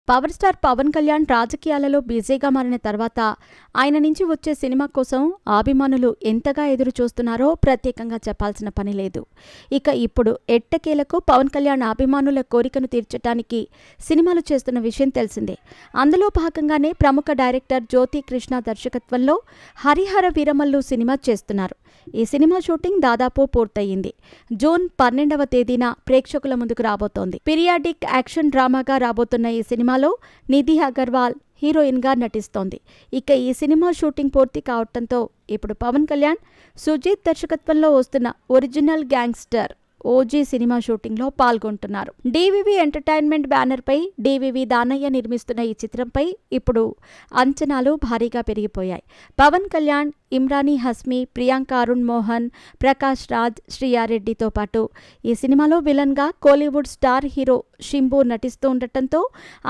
Power star Pawan Kalyan రాజకీయాలలో బిజీగా మారిన తర్వాత ఆయన నుంచి వచ్చే సినిమా కోసం అభిమానులు ఎంతగా ఎదురు చూస్తున్నారో ప్రత్యేకంగా చెప్పాల్సిన పని లేదు. ఇక ఇప్పుడు ఎట్టకేలకు పవన్ కళ్యాణ్ అభిమానుల కోరికను తీర్చడానికి సినిమాలు చేస్తున్న విషయం తెలిసిందే. అందులో భాగంగానే ప్రముఖ డైరెక్టర్ జ్యోతి కృష్ణ దర్శకత్వంలో హరిహర వీరమల్లు సినిమా చేస్తున్నారు. ఈ సినిమా షూటింగ్ దాదాపు పూర్తయింది. జూన్ 12వ తేదీన ప్రేక్షకుల ముందుకు రాబోతోంది. పీరియాడిక్ యాక్షన్ డ్రామాగా రాబోతున్న ఈ సినిమాలో నిధి అగర్వాల్ హీరోయిన్గా నటిస్తోంది. ఇక ఈ సినిమా షూటింగ్ పూర్తి కావడంతో ఇప్పుడు పవన్ కళ్యాణ్ సుజీత్ దర్శకత్వంలో వస్తున్న ఒరిజినల్ గ్యాంగ్స్టర్ ఓజీ సినిమా షూటింగ్లో పాల్గొంటున్నారు. డివివి ఎంటర్టైన్మెంట్ బ్యానర్పై డివివి దానయ్య నిర్మిస్తున్న ఈ చిత్రంపై ఇప్పుడు అంచనాలు భారీగా పెరిగిపోయాయి. పవన్ కళ్యాణ్, ఇమ్రానీ హస్మి, ప్రియాంక అరుణ్ మోహన్, ప్రకాష్ రాజ్, శ్రీయారెడ్డితో పాటు ఈ సినిమాలో విలన్గా కోలీవుడ్ స్టార్ హీరో షింబు నటిస్తూ ఉండటంతో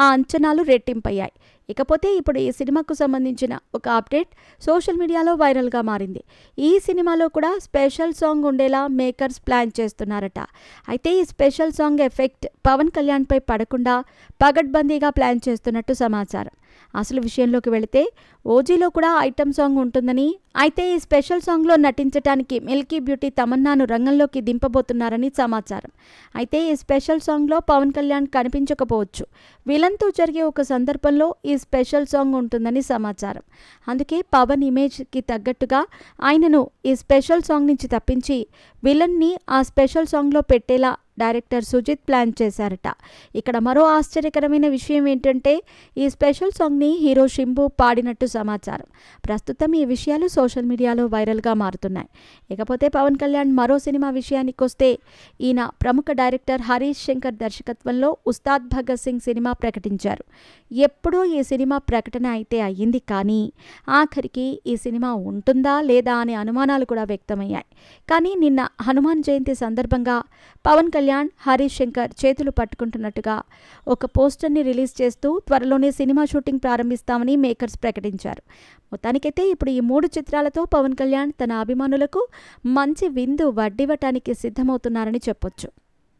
ఆ అంచనాలు రెట్టింపయ్యాయి. ఇకపోతే ఇప్పుడు ఈ సినిమాకు సంబంధించిన ఒక అప్డేట్ సోషల్ మీడియాలో వైరల్గా మారింది. ఈ సినిమాలో కూడా స్పెషల్ సాంగ్ ఉండేలా మేకర్స్ ప్లాన్ చేస్తున్నారట. అయితే ఈ స్పెషల్ సాంగ్ ఎఫెక్ట్ పవన్ కళ్యాణ్పై పడకుండా పగడ్బందీగా ప్లాన్ చేస్తున్నట్టు సమాచారం. అసలు విషయంలోకి వెళితే ఓజీలో కూడా ఐటమ్ సాంగ్ ఉంటుందని, అయితే ఈ స్పెషల్ సాంగ్లో నటించడానికి మిల్కీ బ్యూటీ తమన్నాను రంగంలోకి దింపబోతున్నారని సమాచారం. అయితే ఈ స్పెషల్ సాంగ్లో పవన్ కళ్యాణ్ కనిపించకపోవచ్చు. విలన్తో జరిగే ఒక సందర్భంలో ఈ స్పెషల్ సాంగ్ ఉంటుందని సమాచారం. అందుకే పవన్ ఇమేజ్కి తగ్గట్టుగా ఆయనను ఈ స్పెషల్ సాంగ్ నుంచి తప్పించి విలన్ని ఆ స్పెషల్ సాంగ్లో పెట్టేలా డైరెక్టర్ సుజిత్ ప్లాన్ చేశారట. ఇక్కడ మరో ఆశ్చర్యకరమైన విషయం ఏంటంటే ఈ స్పెషల్ సాంగ్ని హీరో షింబు పాడినట్టు సమాచారం. ప్రస్తుతం ఈ విషయాలు సోషల్ మీడియాలో వైరల్గా మారుతున్నాయి. ఇకపోతే పవన్ కళ్యాణ్ మరో సినిమా విషయానికి వస్తే ఈయన ప్రముఖ డైరెక్టర్ హరీష్ శంకర్ దర్శకత్వంలో ఉస్తాద్ భగత్ సింగ్ సినిమా ప్రకటించారు. ఎప్పుడో ఈ సినిమా ప్రకటన అయితే అయ్యింది, కానీ ఆఖరికి ఈ సినిమా ఉంటుందా లేదా అనే అనుమానాలు కూడా వ్యక్తమయ్యాయి. కానీ నిన్న హనుమాన్ జయంతి సందర్భంగా పవన్ కళ్యాణ్, హరీష్ శంకర్ చేతులు పట్టుకుంటున్నట్టుగా ఒక పోస్టర్ని రిలీజ్ చేస్తూ త్వరలోనే సినిమా షూటింగ్ ప్రారంభిస్తామని మేకర్స్ ప్రకటించారు. మొత్తానికైతే ఇప్పుడు ఈ 3 చిత్రాలతో పవన్ కళ్యాణ్ తన అభిమానులకు మంచి విందు వడ్డివ్వటానికి సిద్ధమవుతున్నారని చెప్పొచ్చు.